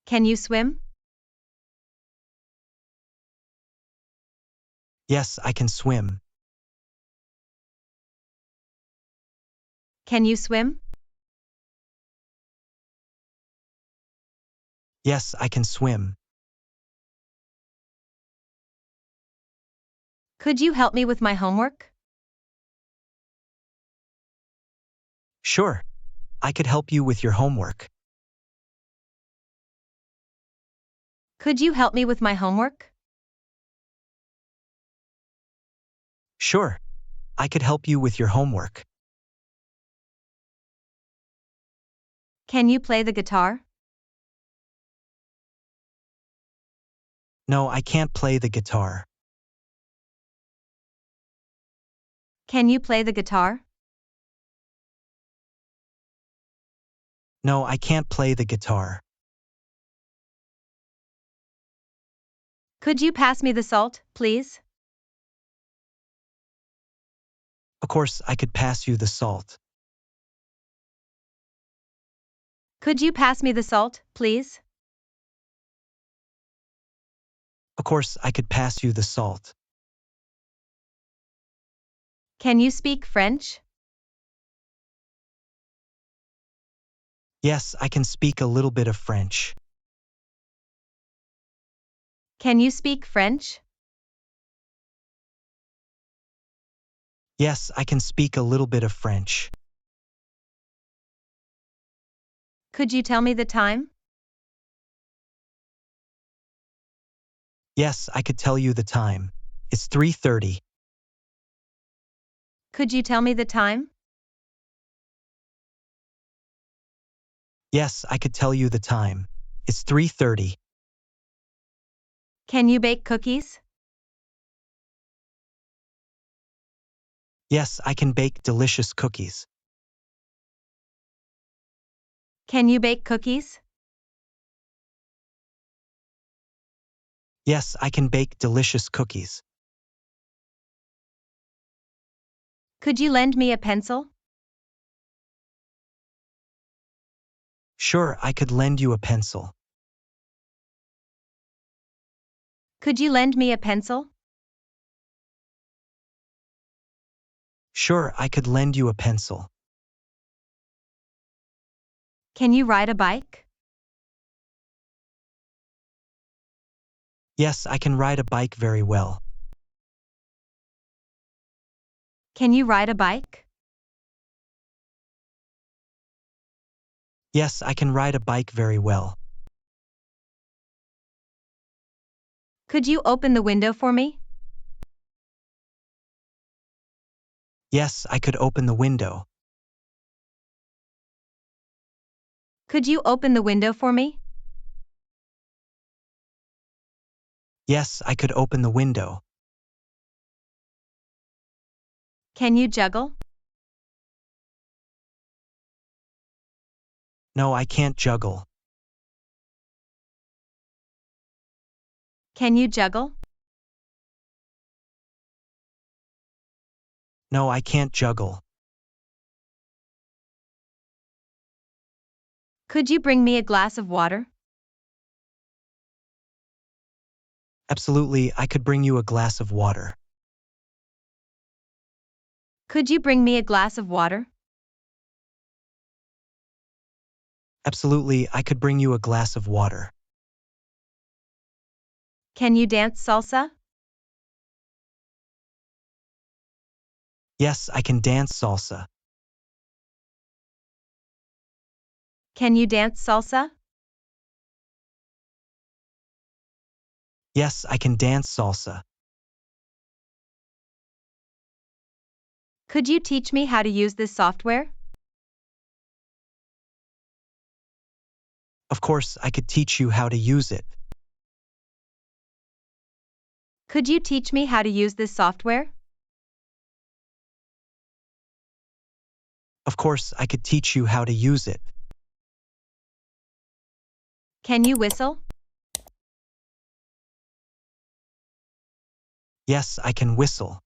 Can you swim? Yes, I can swim. Can you swim? Yes, I can swim. Could you help me with my homework? Sure, I could help you with your homework. Could you help me with my homework? Sure, I could help you with your homework. Can you play the guitar? No, I can't play the guitar. Can you play the guitar? No, I can't play the guitar. Could you pass me the salt, please? Of course, I could pass you the salt. Could you pass me the salt, please? Of course, I could pass you the salt. Can you speak French? Yes, I can speak a little bit of French. Can you speak French? Yes, I can speak a little bit of French. Could you tell me the time? Yes, I could tell you the time. It's 3:30. Could you tell me the time? Yes, I could tell you the time. It's 3:30. Can you bake cookies? Yes, I can bake delicious cookies. Can you bake cookies? Yes, I can bake delicious cookies. Could you lend me a pencil? Sure, I could lend you a pencil. Could you lend me a pencil? Sure, I could lend you a pencil. Can you ride a bike? Yes, I can ride a bike very well. Can you ride a bike? Yes, I can ride a bike very well. Could you open the window for me? Yes, I could open the window. Could you open the window for me? Yes, I could open the window. Can you juggle? No, I can't juggle. Can you juggle? No, I can't juggle. Could you bring me a glass of water? Absolutely, I could bring you a glass of water. Could you bring me a glass of water? Absolutely, I could bring you a glass of water. Can you dance salsa? Yes, I can dance salsa. Can you dance salsa? Yes, I can dance salsa. Could you teach me how to use this software? Of course, I could teach you how to use it. Could you teach me how to use this software? Of course, I could teach you how to use it. Can you whistle? Yes, I can whistle.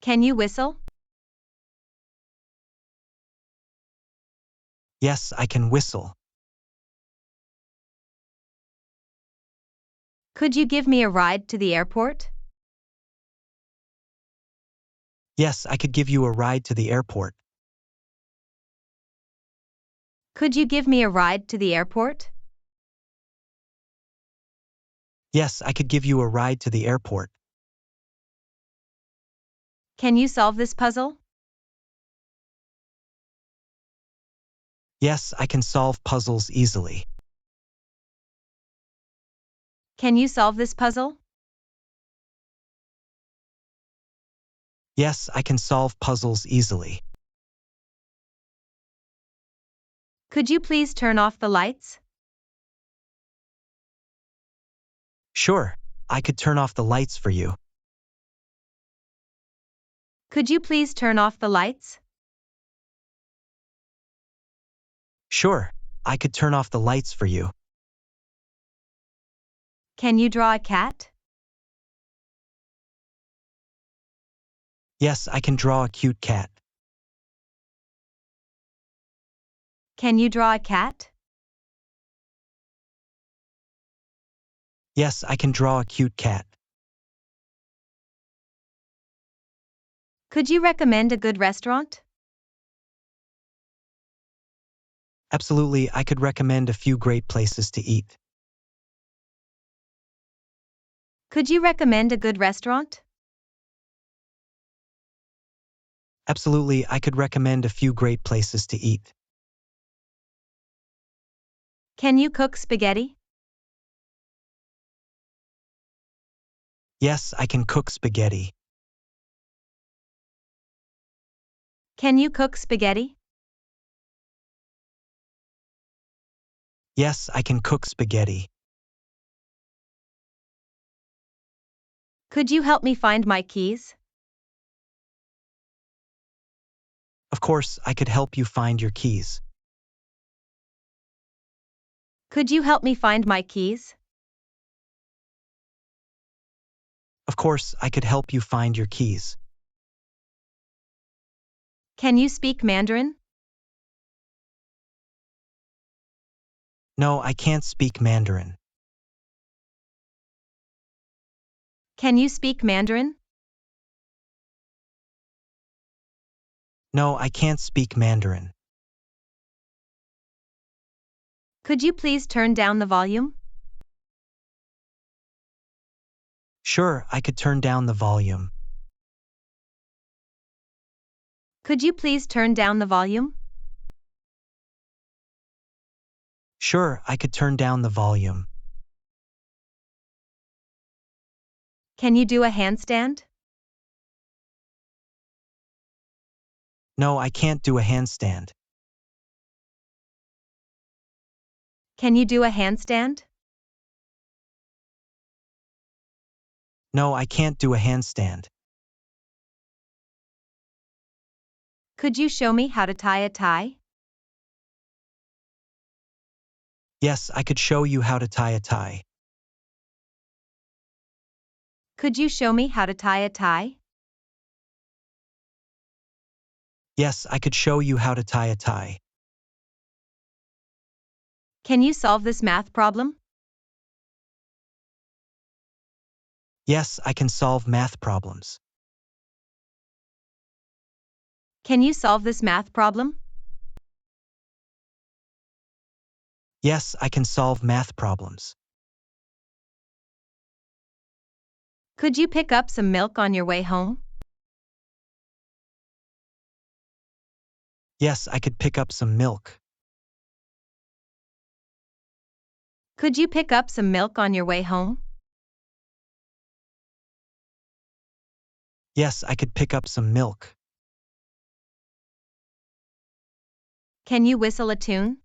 Can you whistle? Yes, I can whistle. Could you give me a ride to the airport? Yes, I could give you a ride to the airport. Could you give me a ride to the airport? Yes, I could give you a ride to the airport. Can you solve this puzzle? Yes, I can solve puzzles easily. Can you solve this puzzle? Yes, I can solve puzzles easily. Could you please turn off the lights? Sure, I could turn off the lights for you. Could you please turn off the lights? Sure, I could turn off the lights for you. Can you draw a cat? Yes, I can draw a cute cat. Can you draw a cat? Yes, I can draw a cute cat. Could you recommend a good restaurant? Absolutely, I could recommend a few great places to eat. Could you recommend a good restaurant? Absolutely, I could recommend a few great places to eat. Can you cook spaghetti? Yes, I can cook spaghetti. Can you cook spaghetti? Yes, I can cook spaghetti. Could you help me find my keys? Of course, I could help you find your keys. Could you help me find my keys? Of course, I could help you find your keys. Can you speak Mandarin? No, I can't speak Mandarin. Can you speak Mandarin? No, I can't speak Mandarin. Could you please turn down the volume? Sure, I could turn down the volume. Could you please turn down the volume? Sure, I could turn down the volume. Can you do a handstand? No, I can't do a handstand. Can you do a handstand? No, I can't do a handstand. Could you show me how to tie a tie? Yes, I could show you how to tie a tie. Could you show me how to tie a tie? Yes, I could show you how to tie a tie. Can you solve this math problem? Yes, I can solve math problems. Can you solve this math problem? Yes, I can solve math problems. Could you pick up some milk on your way home? Yes, I could pick up some milk. Could you pick up some milk on your way home? Yes, I could pick up some milk. Can you whistle a tune?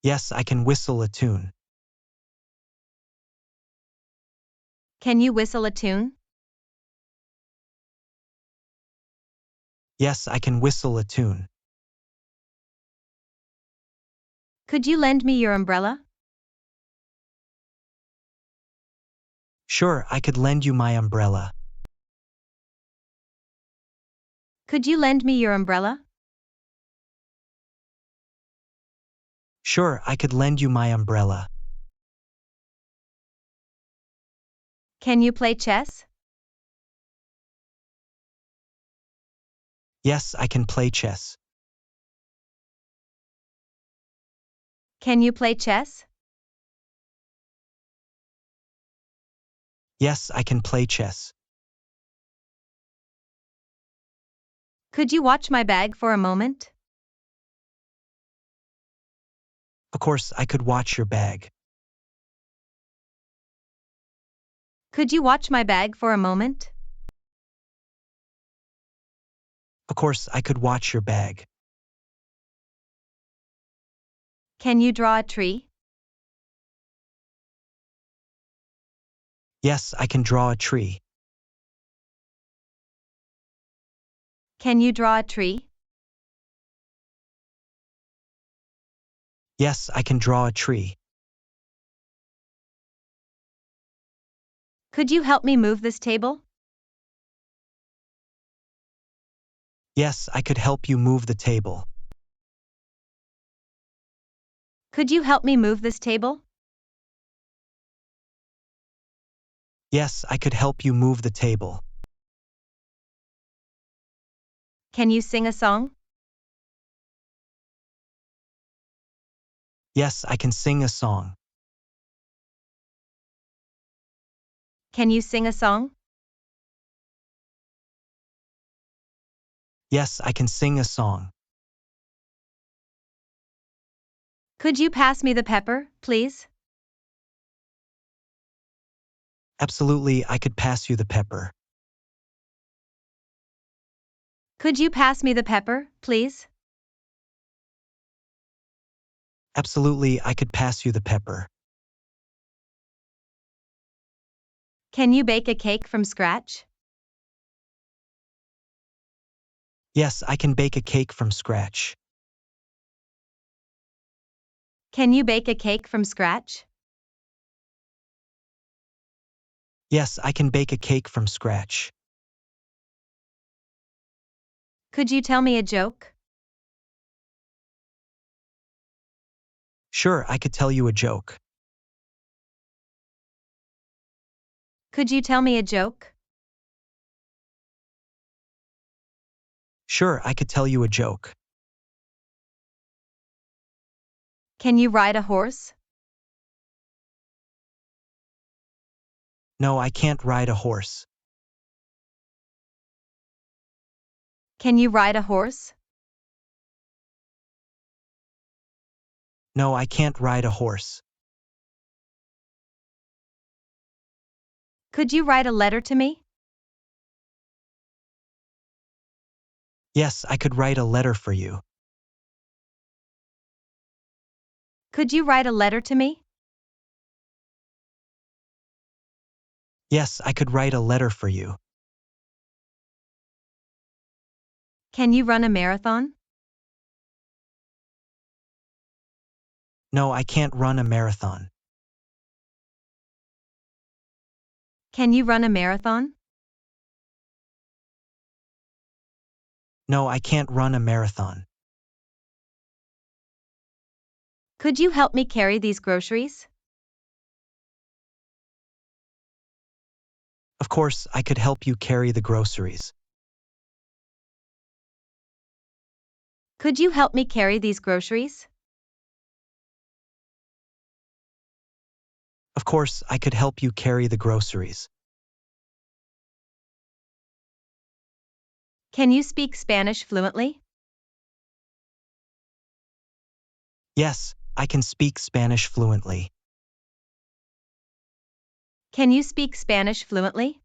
Yes, I can whistle a tune. Can you whistle a tune? Yes, I can whistle a tune. Could you lend me your umbrella? Sure, I could lend you my umbrella. Could you lend me your umbrella? Sure, I could lend you my umbrella. Can you play chess? Yes, I can play chess. Can you play chess? Yes, I can play chess. Could you watch my bag for a moment? Of course, I could watch your bag. Could you watch my bag for a moment? Of course, I could watch your bag. Can you draw a tree? Yes, I can draw a tree. Can you draw a tree? Yes, I can draw a tree. Could you help me move this table? Yes, I could help you move the table. Could you help me move this table? Yes, I could help you move the table. Can you sing a song? Yes, I can sing a song. Can you sing a song? Yes, I can sing a song. Could you pass me the pepper, please? Absolutely, I could pass you the pepper. Could you pass me the pepper, please? Absolutely, I could pass you the pepper. Can you bake a cake from scratch? Yes, I can bake a cake from scratch. Can you bake a cake from scratch? Yes, I can bake a cake from scratch. Could you tell me a joke? Sure, I could tell you a joke. Could you tell me a joke? Sure, I could tell you a joke. Can you ride a horse? No, I can't ride a horse. Can you ride a horse? No, I can't ride a horse. Could you write a letter to me? Yes, I could write a letter for you. Could you write a letter to me? Yes, I could write a letter for you. Can you run a marathon? No, I can't run a marathon. Can you run a marathon? No, I can't run a marathon. Could you help me carry these groceries? Of course, I could help you carry the groceries. Could you help me carry these groceries? Of course, I could help you carry the groceries. Can you speak Spanish fluently? Yes, I can speak Spanish fluently. Can you speak Spanish fluently?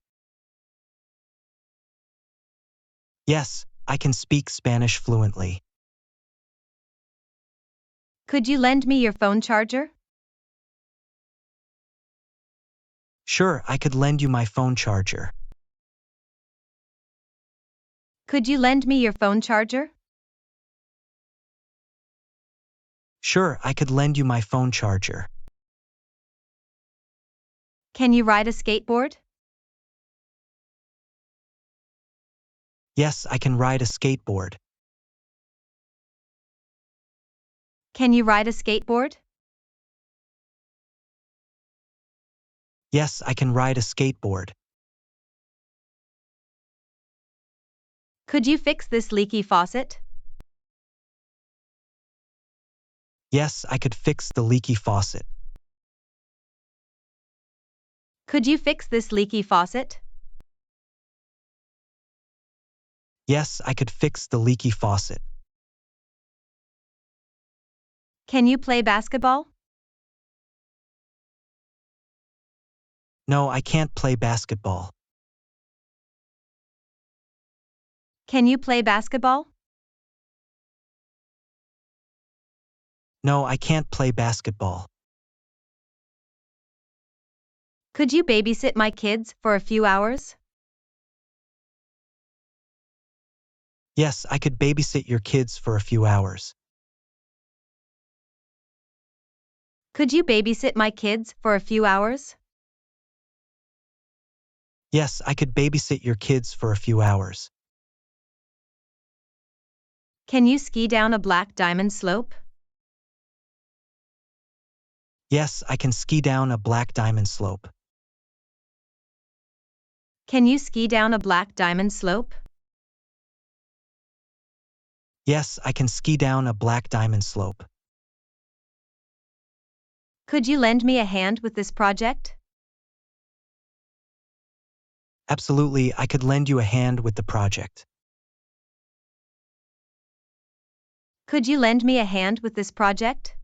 Yes, I can speak Spanish fluently. Could you lend me your phone charger? Sure, I could lend you my phone charger. Could you lend me your phone charger? Sure, I could lend you my phone charger. Can you ride a skateboard? Yes, I can ride a skateboard. Can you ride a skateboard? Yes, I can ride a skateboard. Could you fix this leaky faucet? Yes, I could fix the leaky faucet. Could you fix this leaky faucet? Yes, I could fix the leaky faucet. Can you play basketball? No, I can't play basketball. Can you play basketball? No, I can't play basketball. Could you babysit my kids for a few hours? Yes, I could babysit your kids for a few hours. Could you babysit my kids for a few hours? Yes, I could babysit your kids for a few hours. Can you ski down a black diamond slope? Yes, I can ski down a black diamond slope. Can you ski down a black diamond slope? Yes, I can ski down a black diamond slope. Could you lend me a hand with this project? Absolutely, I could lend you a hand with the project. Could you lend me a hand with this project?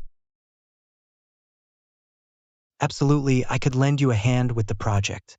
Absolutely, I could lend you a hand with the project.